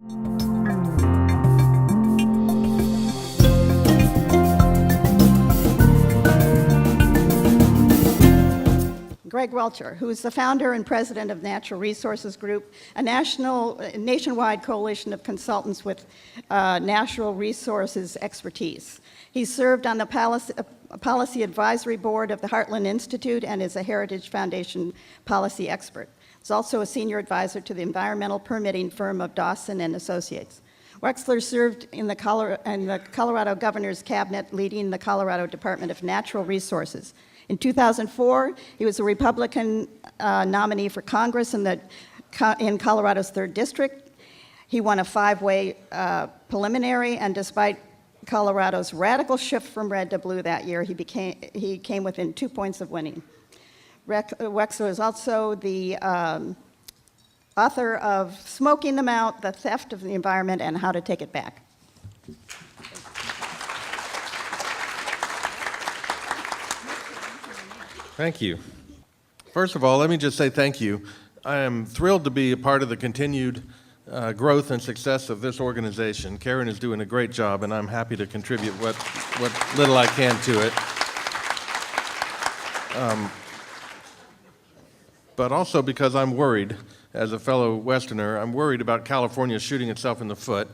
Greg Walcher, who is the founder and president of Natural Resources Group, a nationwide coalition of consultants with natural resources expertise. He served on the Policy Advisory Board of the Heartland Institute and is a Heritage Foundation policy expert. He's also a senior advisor to the environmental permitting firm of Dawson and Associates. Wexler served in the Colorado Governor's Cabinet, leading the Colorado Department of Natural Resources. In 2004, he was a Republican nominee for Congress in Colorado's 3rd District. He won a 5-way preliminary, and despite Colorado's radical shift from red to blue that year, he came within 2 points of winning. Wexler is also the author of Smoking Them Out, The Theft of the Environment and How to Take It Back. Thank you. First of all, let me just say thank you. I am thrilled to be a part of the continued growth and success of this organization. Karen is doing a great job, and I'm happy to contribute what little I can to it. But also because I'm worried, as a fellow Westerner, I'm worried about California shooting itself in the foot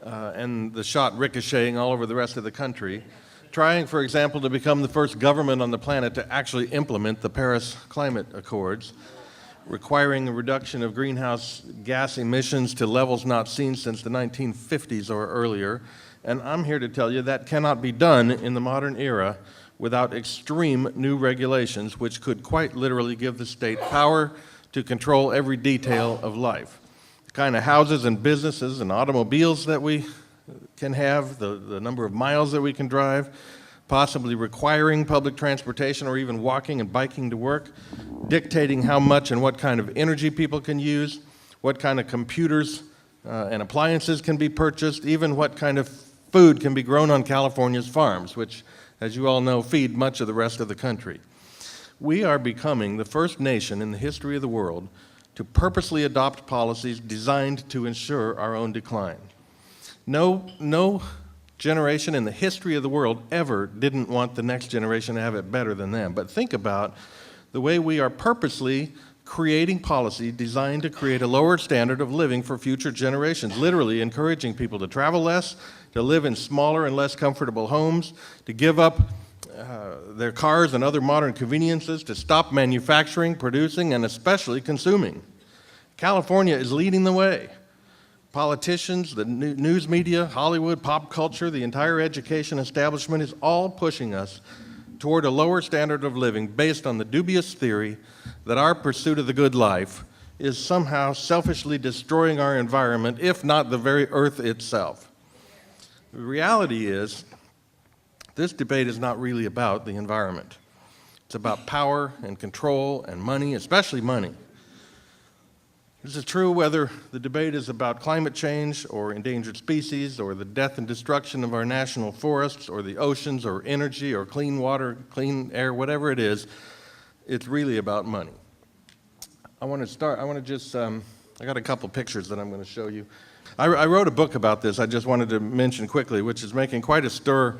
and the shot ricocheting all over the rest of the country, trying, for example, to become the first government on the planet to actually implement the Paris Climate Accords, requiring a reduction of greenhouse gas emissions to levels not seen since the 1950s or earlier. And I'm here to tell you that cannot be done in the modern era without extreme new regulations, which could quite literally give the state power to control every detail of life. The kind of houses and businesses and automobiles that we can have, the number of miles that we can drive, possibly requiring public transportation or even walking and biking to work, dictating how much and what kind of energy people can use, what kind of computers and appliances can be purchased, even what kind of food can be grown on California's farms, which, as you all know, feed much of the rest of the country. We are becoming the first nation in the history of the world to purposely adopt policies designed to ensure our own decline. No generation in the history of the world ever didn't want the next generation to have it better than them. But think about the way we are purposely creating policy designed to create a lower standard of living for future generations, literally encouraging people to travel less, to live in smaller and less comfortable homes, to give up their cars and other modern conveniences, to stop manufacturing, producing, and especially consuming. California is leading the way. Politicians, the news media, Hollywood, pop culture, the entire education establishment is all pushing us toward a lower standard of living based on the dubious theory that our pursuit of the good life is somehow selfishly destroying our environment, if not the very earth itself. The reality is, this debate is not really about the environment. It's about power and control and money, especially money. This is true whether the debate is about climate change or endangered species or the death and destruction of our national forests or the oceans or energy or clean water, clean air, whatever it is, it's really about money. I got a couple pictures that I'm going to show you. I wrote a book about this I just wanted to mention quickly, which is making quite a stir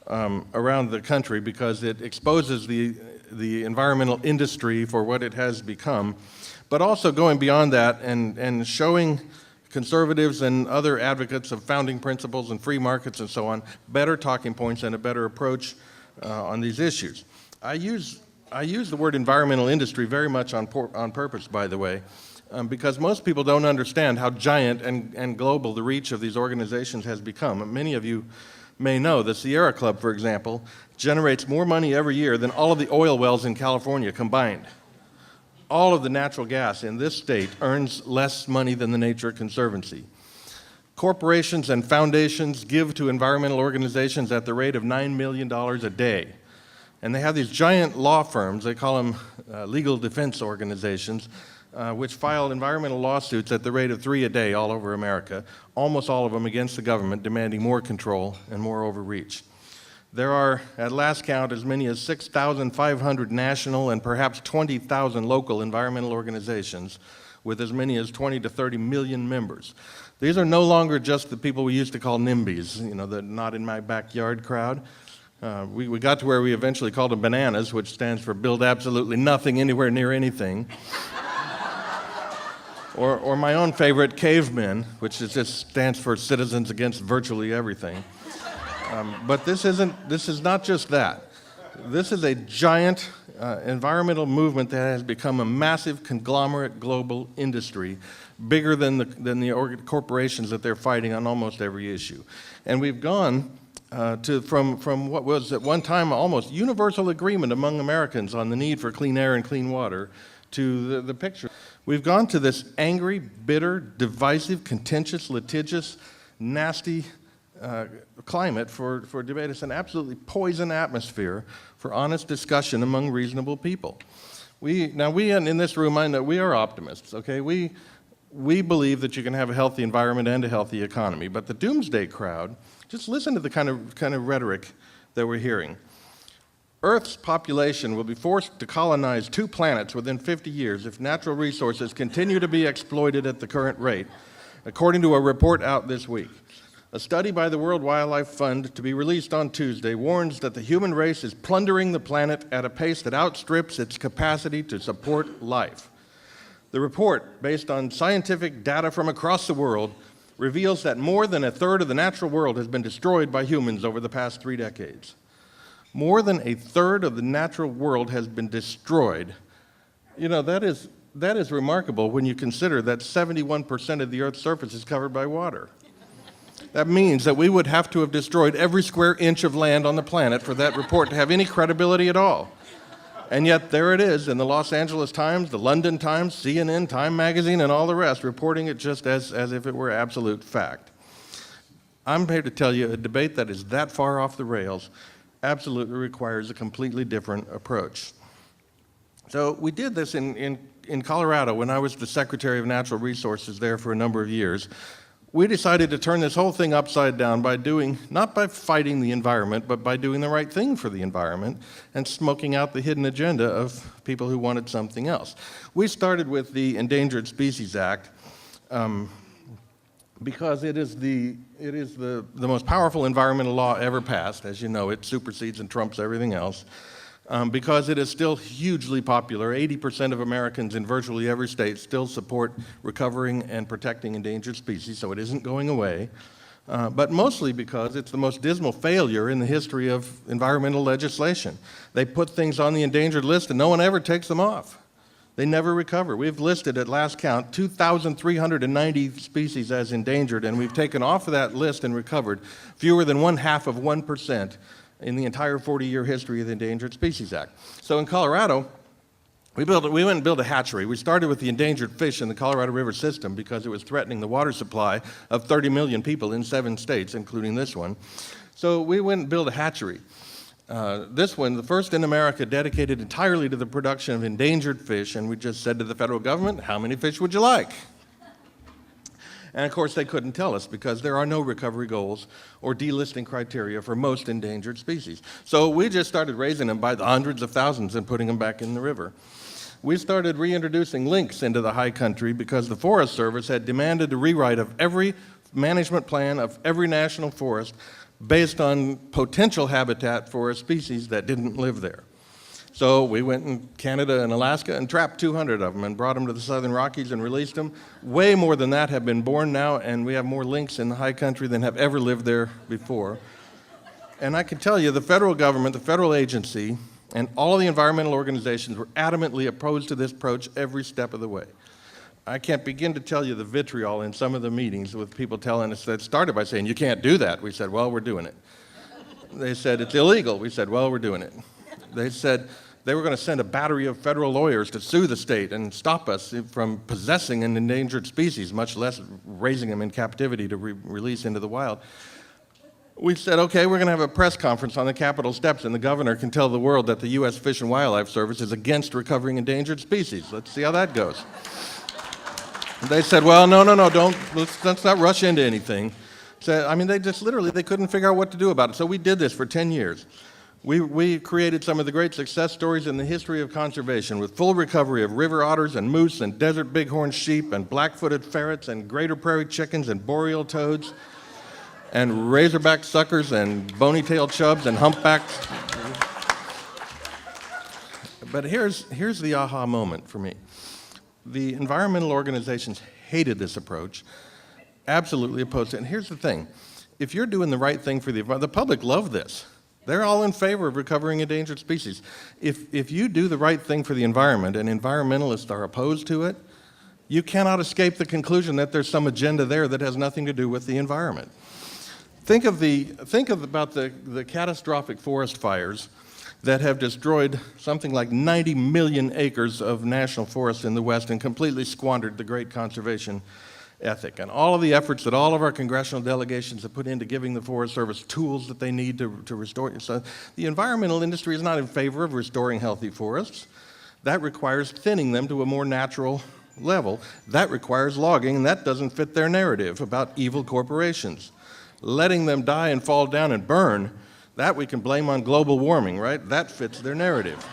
around the country because it exposes the environmental industry for what it has become, but also going beyond that and showing conservatives and other advocates of founding principles and free markets and so on better talking points and a better approach on these issues. I use the word environmental industry very much on purpose, by the way, because most people don't understand how giant and global the reach of these organizations has become. Many of you may know the Sierra Club, for example, generates more money every year than all of the oil wells in California combined. All of the natural gas in this state earns less money than the Nature Conservancy. Corporations and foundations give to environmental organizations at the rate of $9 million a day. And they have these giant law firms, they call them legal defense organizations, which file environmental lawsuits at the rate of 3 a day all over America, almost all of them against the government, demanding more control and more overreach. There are, at last count, as many as 6,500 national and perhaps 20,000 local environmental organizations with as many as 20 to 30 million members. These are no longer just the people we used to call NIMBYs, you know, the not in my backyard crowd. We got to where we eventually called them bananas, which stands for build absolutely nothing anywhere near anything. Or my own favorite, cavemen, which just stands for citizens against virtually everything. But this is not just that. This is a giant environmental movement that has become a massive conglomerate global industry, bigger than the corporations that they're fighting on almost every issue. And we've gone from what was at one time almost universal agreement among Americans on the need for clean air and clean water to the picture. We've gone to this angry, bitter, divisive, contentious, litigious, nasty climate for debate. It's an absolutely poison atmosphere for honest discussion among reasonable people. We in this room, I know we are optimists, okay? We believe that you can have a healthy environment and a healthy economy, but the doomsday crowd, just listen to the kind of rhetoric that we're hearing. Earth's population will be forced to colonize 2 planets within 50 years if natural resources continue to be exploited at the current rate, according to a report out this week. A study by the World Wildlife Fund, to be released on Tuesday, warns that the human race is plundering the planet at a pace that outstrips its capacity to support life. The report, based on scientific data from across the world, reveals that more than a third of the natural world has been destroyed by humans over the past 3 decades. More than a third of the natural world has been destroyed. You know, that is remarkable when you consider that 71% of the Earth's surface is covered by water. That means that we would have to have destroyed every square inch of land on the planet for that report to have any credibility at all. And yet there it is in the Los Angeles Times, the London Times, CNN, Time Magazine, and all the rest, reporting it just as if it were absolute fact. I'm here to tell you a debate that is that far off the rails absolutely requires a completely different approach. So we did this in Colorado when I was the Secretary of Natural Resources there for a number of years. We decided to turn this whole thing upside down by not by fighting the environment, but by doing the right thing for the environment and smoking out the hidden agenda of people who wanted something else. We started with the Endangered Species Act because it is the most powerful environmental law ever passed. As you know, it supersedes and trumps everything else. Because it is still hugely popular. 80% of Americans in virtually every state still support recovering and protecting endangered species, so it isn't going away. But mostly because it's the most dismal failure in the history of environmental legislation. They put things on the endangered list and no one ever takes them off. They never recover. We've listed at last count 2,390 species as endangered, and we've taken off of that list and recovered fewer than 0.5% in the entire 40-year history of the Endangered Species Act. So in Colorado, we went and built a hatchery. We started with the endangered fish in the Colorado River system because it was threatening the water supply of 30 million people in 7 states, including this one. So we went and built a hatchery. This one, the first in America, dedicated entirely to the production of endangered fish, and we just said to the federal government, how many fish would you like? And of course, they couldn't tell us because there are no recovery goals or delisting criteria for most endangered species. So we just started raising them by the hundreds of thousands and putting them back in the river. We started reintroducing lynx into the high country because the Forest Service had demanded a rewrite of every management plan of every national forest based on potential habitat for a species that didn't live there. So we went in Canada and Alaska and trapped 200 of them and brought them to the Southern Rockies and released them. Way more than that have been born now, and we have more lynx in the high country than have ever lived there before. And I can tell you, the federal government, the federal agency, and all the environmental organizations were adamantly opposed to this approach every step of the way. I can't begin to tell you the vitriol in some of the meetings with people telling us that started by saying, you can't do that. We said, well, we're doing it. They said, it's illegal. We said, well, we're doing it. They said they were going to send a battery of federal lawyers to sue the state and stop us from possessing an endangered species, much less raising them in captivity to release into the wild. We said, okay, we're going to have a press conference on the Capitol steps, and the governor can tell the world that the U.S. Fish and Wildlife Service is against recovering endangered species. Let's see how that goes. They said, well, no, let's not rush into anything. So, I mean, they just literally, they couldn't figure out what to do about it. So we did this for 10 years. We created some of the great success stories in the history of conservation, with full recovery of river otters and moose and desert bighorn sheep and black-footed ferrets and greater prairie chickens and boreal toads and razorback suckers and bony-tailed chubs and humpbacks. But here's the aha moment for me. The environmental organizations hated this approach, absolutely opposed it. And here's the thing. If you're doing the right thing for the environment, the public love this. They're all in favor of recovering endangered species. If you do the right thing for the environment and environmentalists are opposed to it, you cannot escape the conclusion that there's some agenda there that has nothing to do with the environment. Think about the catastrophic forest fires that have destroyed something like 90 million acres of national forests in the West and completely squandered the great conservation ethic. And all of the efforts that all of our congressional delegations have put into giving the Forest Service tools that they need to restore. So the environmental industry is not in favor of restoring healthy forests. That requires thinning them to a more natural level. That requires logging, and that doesn't fit their narrative about evil corporations. Letting them die and fall down and burn, that we can blame on global warming, right? That fits their narrative.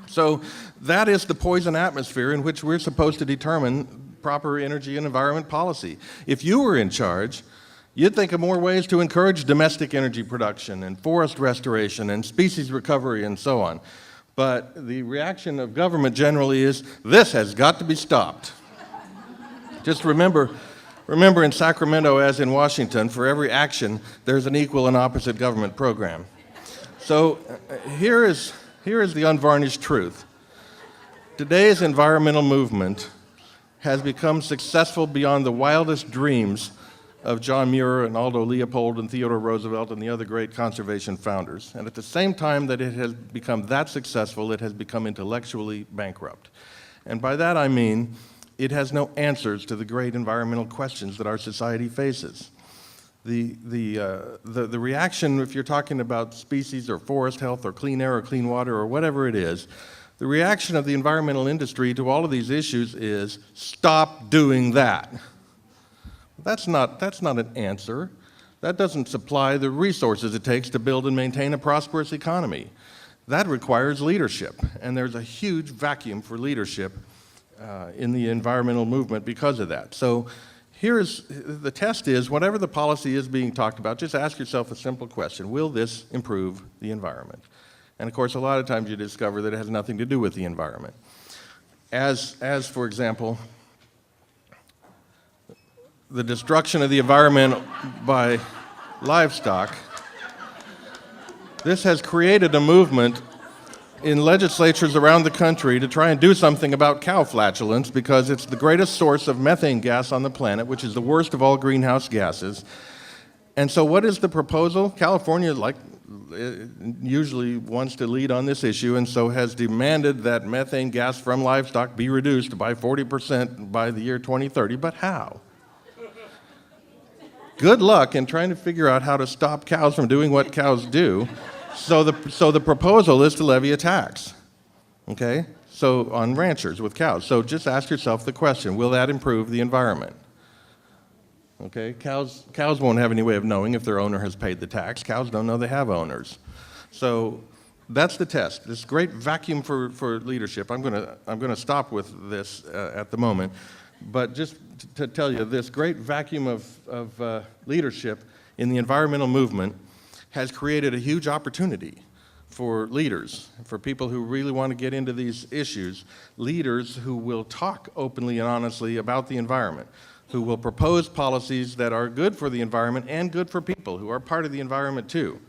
So that is the poison atmosphere in which we're supposed to determine proper energy and environment policy. If you were in charge, you'd think of more ways to encourage domestic energy production and forest restoration and species recovery and so on. But the reaction of government generally is, this has got to be stopped. Just remember in Sacramento, as in Washington, for every action, there's an equal and opposite government program. So here is the unvarnished truth. Today's environmental movement has become successful beyond the wildest dreams of John Muir and Aldo Leopold and Theodore Roosevelt and the other great conservation founders. And at the same time that it has become that successful, it has become intellectually bankrupt. And by that I mean, it has no answers to the great environmental questions that our society faces. The reaction, if you're talking about species or forest health or clean air or clean water or whatever it is, the reaction of the environmental industry to all of these issues is, stop doing that. That's not an answer. That doesn't supply the resources it takes to build and maintain a prosperous economy. That requires leadership, and there's a huge vacuum for leadership in the environmental movement because of that. So the test is, whatever the policy is being talked about, just ask yourself a simple question: will this improve the environment? And of course, a lot of times you discover that it has nothing to do with the environment. As for example, the destruction of the environment by livestock. This has created a movement in legislatures around the country to try and do something about cow flatulence, because it's the greatest source of methane gas on the planet, which is the worst of all greenhouse gases. And so what is the proposal? California, usually wants to lead on this issue, and so has demanded that methane gas from livestock be reduced by 40% by the year 2030. But how? Good luck in trying to figure out how to stop cows from doing what cows do. So the proposal is to levy a tax, okay? So on ranchers with cows. So just ask yourself the question: will that improve the environment? Okay, cows won't have any way of knowing if their owner has paid the tax. Cows don't know they have owners. So that's the test. This great vacuum for leadership. I'm gonna stop with this at the moment, but just to tell you, this great vacuum of leadership in the environmental movement has created a huge opportunity for leaders, for people who really want to get into these issues, leaders who will talk openly and honestly about the environment, who will propose policies that are good for the environment and good for people who are part of the environment too.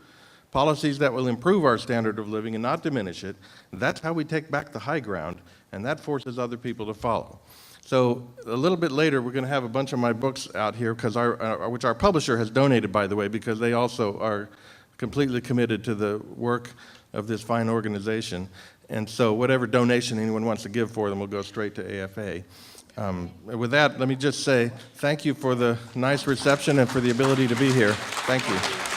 Policies that will improve our standard of living and not diminish it. That's how we take back the high ground, and that forces other people to follow. So a little bit later, we're going to have a bunch of my books out here, which our publisher has donated, by the way, because they also are completely committed to the work of this fine organization. And so whatever donation anyone wants to give for them will go straight to AFA. With that, let me just say thank you for the nice reception and for the ability to be here. Thank you.